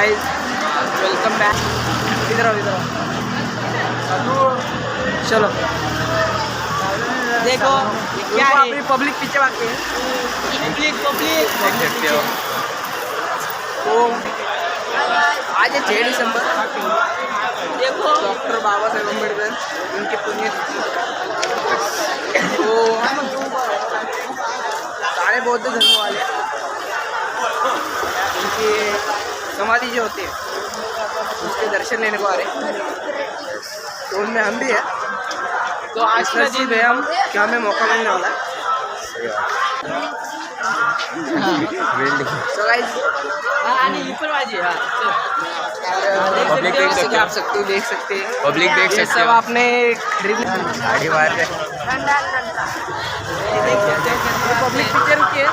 Guys welcome back. इधर आओ चलो देखो क्या है अपनी पब्लिक पीछे बाकी है। पब्लिक देख सकते हो। तो आज है 6 दिसंबर। देखो डॉक्टर बाबा साहेब अम्बेडकर उनकी पुण्यतिथि। तो सारे बौद्ध धर्म वाले उनकी समाधि जो होती है उसके दर्शन लेने को आ रहे, तो उनमें हम भी है। तो आज का दिन है हम क्या हमें मौका मिलने वाला है। So guys, पब्लिक देख सकते आप देख सकते हैं। पब्लिक देख सकते सब आपने खरीद गाड़ी बाहर देख सकते हैं। पब्लिक पिक्चर रुकी है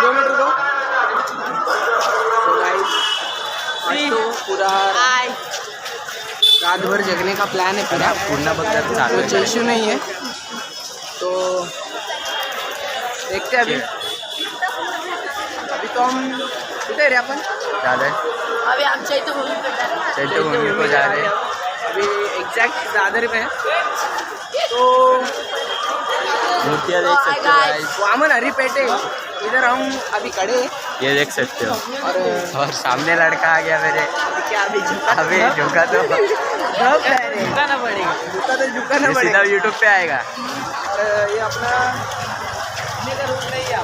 2 मिनट रुको। तो पूरा रात भर जगने का प्लान है पूरा पूर्ण बगदाद। कुछ इशू नहीं है तो देखते हैं। अभी तो हम किधर है अपन जा रहे हैं। अभी हम चैत्यभूमि को जा रहे हैं। अभी एग्जैक्ट दादर में है। तो मूर्तियाँ देख सकते हो वामन हरिपेटे इधर हम अभी खड़े, ये देख सकते हो। और सामने लड़का आ गया मेरे। क्या अभी झुका तो झुकाना पड़ेगा। झुकाना पड़ेगा सीधा यूट्यूब पे आएगा। और ये अपना रूम नहीं है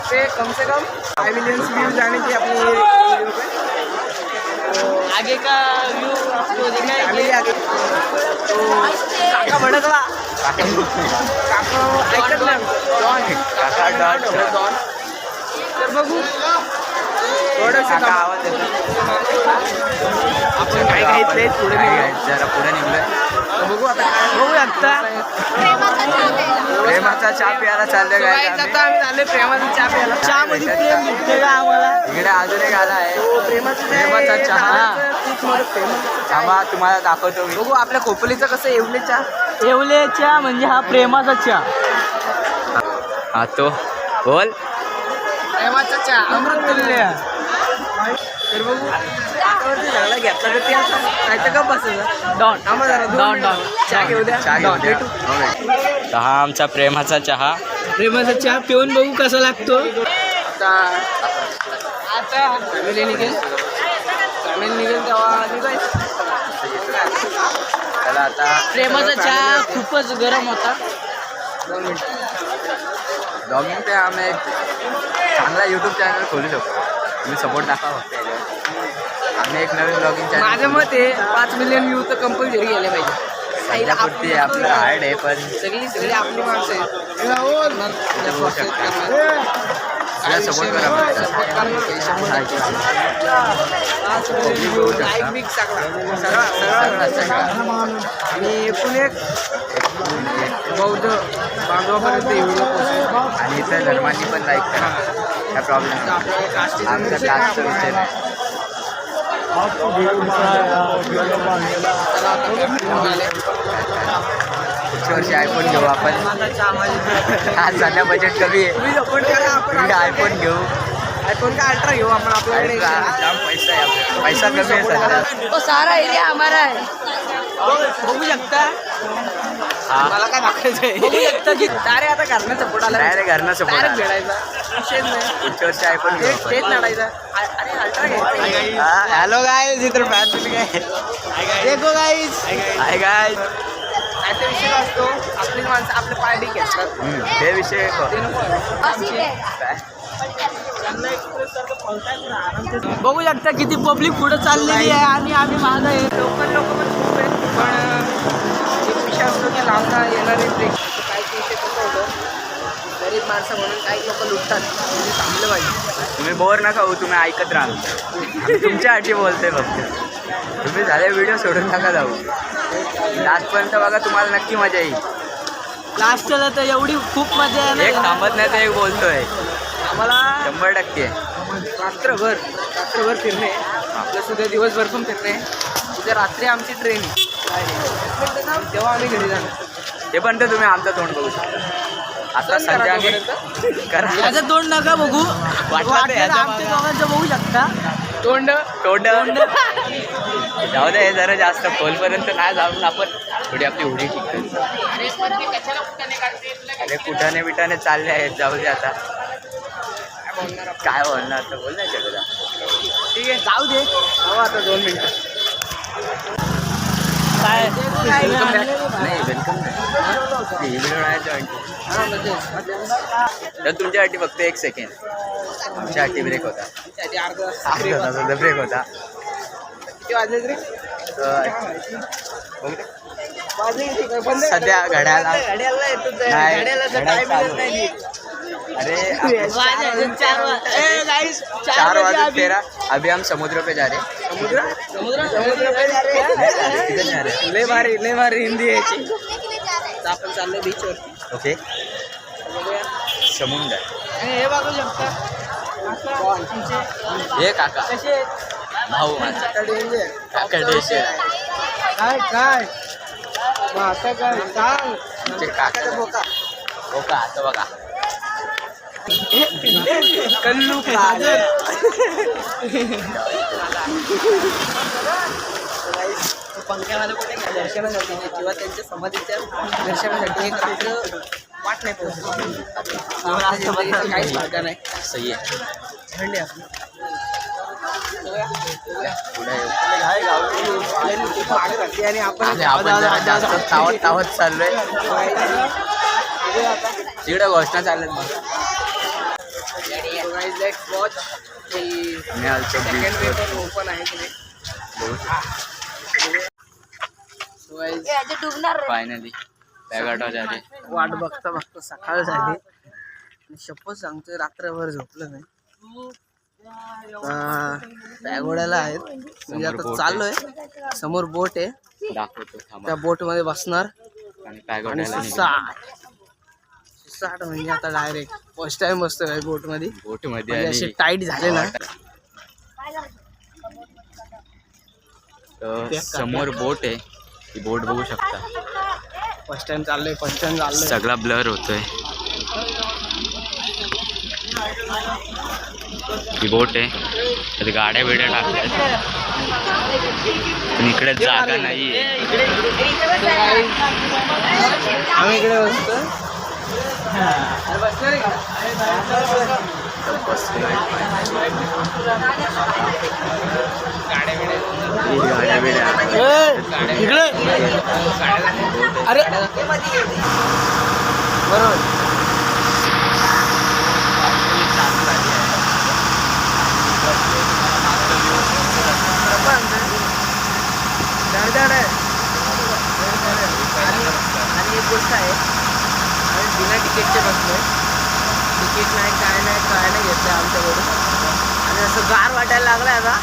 पे कम से कम 5 मिलियन व्यूज आने की अपनी वीडियो पे। तो आगे का व्यू आपको देखना है आगे। तो काका भडकला काका ऐकत नाही काका डॉन तर बघू थोडंसं आवाज येतो। आपण काय घ्यायचंय पुढे जरा पुढे निघलोय तर बघू आता प्रेमाचा चहा प्यायला चाललोय काय आता आम्ही चाललोय प्रेमाचा चहा प्यायला। चहा मध्ये प्रेम भेटते का आम्हाला? इकडे अजून एक आला आहे प्रेमाचा चहा। थांबा तुम्हाला दाखवतो मी। बघू आपल्या खोपलीचं कसं येवले चहा म्हणजे हा प्रेमाचा चहा। हा तो बोल प्रेमाचा चहा अमृत तुल्य। तर बघू झाला घेतला तर प्यायचा नाही तर गप्प बसायचं। डॉन चहा घेऊ द्या। भेटू। तर हा आमचा प्रेमाचा चहा पिऊन बघू कसा लागतो। आता फॅमिली निघेल तेव्हा निघायचं। त्याला आता प्रेमाचा चहा खूपच गरम होता। 2 मिनिट आम्ही एक चांगला यूट्यूब चॅनल खोलू शकतो। तुम्ही सपोर्ट दाखवा। आम्ही एक नवीन ब्लॉगिंग चॅनल माझ्या मते 5 मिलियन व्ह्यू तर कंपल्सरी गेले पाहिजे। साईडपुरती आपलं हार्ड आहे पण सगळी आपली माणसं आहेत। सपोर्ट करा लाईक बिग सगळा आणि एकूण एक बौद्ध बांधवापर्यंत व्हिडिओ पोहोचेल। आणि इतर धर्मांनी पण लाईक करा काय प्रॉब्लेम नाही। आमचा कास्टचा विषय नाही। पुढच्या वर्षी आयफोन घेऊ आपण। आज सध्या बजेट कमी आहे। आयफोन घेऊ। आयफोन का अल्ट्रा घेऊ आपण। आपल्याकडे जाम पैसा आहे पैसा कमी आहे सध्या। तो सारा एरिया हमारा है बघू शकता। मला काय दाखवायचं बघू शकता की डायरेक्ट आता घरनं सपोर्ट आला। डायरेक्ट घरनं सपोर्ट भेटायचा विषय नाही। पुढच्या वर्षी आयफोन तेच लढायचा। अरे अल्ट्रा घ्यायचा। हॅलो गाईज इतर फॅन तुम्ही काय देखो गाईज हाय गाईज नाहीतर विषय असतो आपली माणसं आपल्या पार्टी घेतात ते विषय बघू शकता किती पब्लिक पुढे चाललेली आहे आणि आम्ही मागं आहे। लोक पण खूप आहेत पण एक विषय असतो की लांबना येणारे प्रेक्षक काही विषय कसं होतं गरीब माणसं म्हणून काही लोक लुटतात म्हणजे थांबलं पाहिजे। तुम्ही बोर नका हो तुम्ही ऐकत राहा। तुमच्या आठी बोलते फक्त तुम्ही झाले व्हिडिओ सोडून नका जाऊ। लास्टपर्यंत बघा तुम्हाला नक्की मजा येईल। लास्टला तर एवढी खूप मजा आहे। एक थांबत नाही तर एक बोलतोय आम्हाला 100% रात्रभर फिरणे आपलं सुद्धा दिवसभर पण फिरणे। उद्या रात्री आमची ट्रेन तेव्हा आम्ही घरी जाणार। ते पण तर तुम्ही आमचं तोंड बघू शकता। आता सध्या आम्ही याचा तोंड नका बघू, वाटलं तर याच्या आमच्या दोघांचं बघू शकता. तोंड जाऊ दे, जरा जास्त खोलपर्यंत नाही जाऊन आपण थोडी आपली उडी ठीक. अरे कुठाने बिटाने चालले आहेत, जाऊ दे आता. काय बोलणार तर बोल नाही शकत. ठीक आहे जाऊ दे. हो आता 2 मिनिटं. काय नाही वेलकम नाही तर तुमच्यासाठी फक्त 1 सेकंड. आमच्यासाठी ब्रेक होता, अर्धा ब्रेक होता. किती वाजले रे? सध्या घड्याला नाही. अरे 4 वाजे 13. अभी हम समुद्र पे जा रहे. समुद्र पे जा रहे हैं. लय भारी हिंदी यायची. आपण चाललो बीचवर. ओके समुद्र. हे बघू शकता हे काका कसे भाऊ माझा काका डेशे. काय आता काय सांग. तुमचे काका बोका हो का. आता बघा कल्लू पंख्यामध्ये कुठे गेला दर्शनासाठी किंवा त्यांच्या समाधीच्या दर्शनासाठी एक रात्र वाट नाही पोहोचली. काहीच मार्ग नाही. सही आहे. थंडी आपली आणि आपण तावत चाललोय तिकडे घोषणा चालत. Let's watch second paper open आहे की फायनली बॅगाटा झाले. वाट बघता सकाळ झाली. शपथ सांगतोय रात्रभर झोपलं नाही. पॅगोड्याला आहेत म्हणजे आता चाललोय. समोर बोट आहे, दाखवतो त्या बोट मध्ये बसणार आणि आणि सुसाट म्हणजे आता डायरेक्ट फर्स्ट टाइम बसतोय भाई बोट मध्ये. बोट मध्ये असे टाईट झाले ना. तर समोर बोट आहे, ती बोट बघू शकता. फर्स्ट टाइम चाललोय. सगळा ब्लर होतोय. ही बोट आहे, तर गाड्या बिड्या टाकल्यात पण इकडे जागा नाहीये. आम्ही इकडे बसतो. गाड्या बिड्या इकडे अरे बरोबर आणि एक गोष्ट आहे, आम्ही बिना तिकीटचे बसलोय. तिकीट नाही काय नाही घेतलं आमच्याकडून. आणि असं गार वाटायला लागलं आता.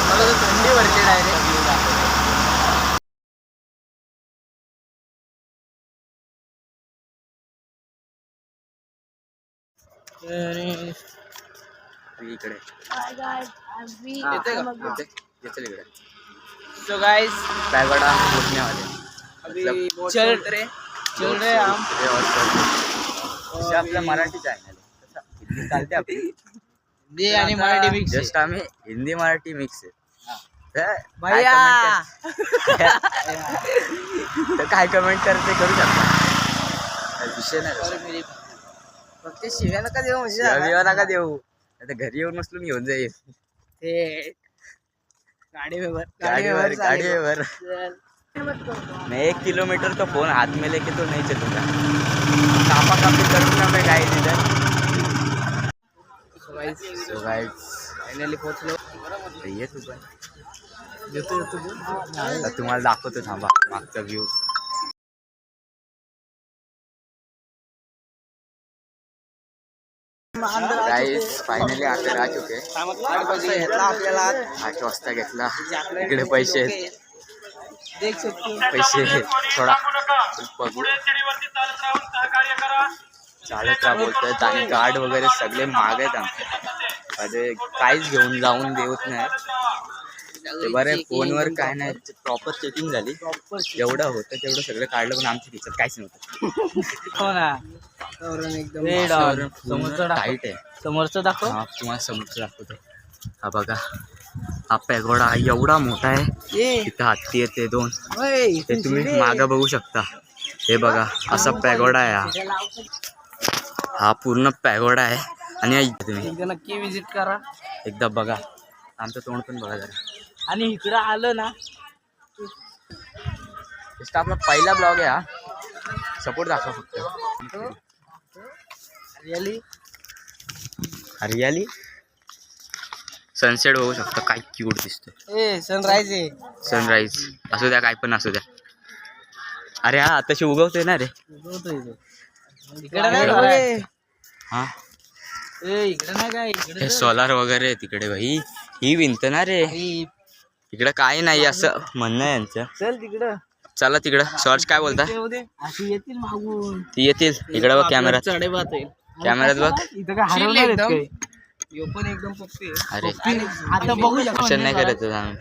मला तर थंडी भरली डायरेक्ट. इकडे इकडे. सो गाइस पॅगोडा घुसण्यावाले अभी चल रहे हम. आपलं मराठी चॅनल चालते आपली हिंदी आणि मराठी मिक्स. जस्ट आम्ही हिंदी मराठी मिक्स आहे. भैया तर काय कमेंट करते करू शकता. विषय नाही. फक्त शिव्या नका देऊ म्हणजे रविवार नका देऊ, आता घरी येऊन नसलून घेऊन जाईल. ते गाडीवर गाडीवर 1 किलोमीटर तो फोन हाथ में लेके तो नहीं चलूंगा. कापा कापी करूंगा मैं गाइस इधर. सो गाइस फायनली पोहोचलो. ये तू पण येतो तुम्हाला दाखवतो, थांबा मागचा व्ह्यू. गाइस फायनली आता आ चुके. आपल्याला 8 वाजता घेतला. इकडे पैसे पैसे थोडा बघू. चालत राहा बोलतायत आणि गार्ड वगैरे सगळे महाग आहेत आमचे. अरे काहीच घेऊन जाऊन देत नाही. ते बरं फोनवर काय नाही प्रॉपर चेकिंग झाली. जेवढं होतं तेवढं सगळं काढलं पण आमच्या खिशात काहीच नव्हतं. हो ना एकदम समोरचं टाईट आहे. समोरचं दाखव. हा तुम्हाला समोरचं दाखवतो. हा बघा हा पॅगोडा एवढा मोठा आहे. तिथं हत्ती येते 2. ते तुम्ही मागं बघू शकता. हे बघा असा पॅगोडा आहे हा पूर्ण पॅगोडा आहे. आणि तुम्ही एकदा नक्की विजिट करा. एकदा बघा आमचं तोंड पण बघा जरा. आणि इकडं आलं ना आपला पहिला ब्लॉग आहे हा. सपोर्ट दाखवा फक्त. रिअली हरियाली सनसेट बघू शकता. काय क्यूट दिसतोय. सनराईज आहे. सनराईज असू द्या काय पण असू द्या. अरे हा आताशी उगवतोय ना रे. इकडे नाही हा इकडे नाही काय हे सोलार वगैरे तिकडे भाई. ही विंत ना रे. इकडे काय नाही असं म्हणणं आहे यांचं. चल तिकडं. चला तिकडं. सर्च काय बोलता. अशी येतील मागून. ती येतील इकडे बघ कॅमेरात. कॅमेरात बघ. इथं काय हरवणार आहेत काय? यो पण एकदम पप्पी आहे. अरे आता बघू शकतो. नाही करायचं.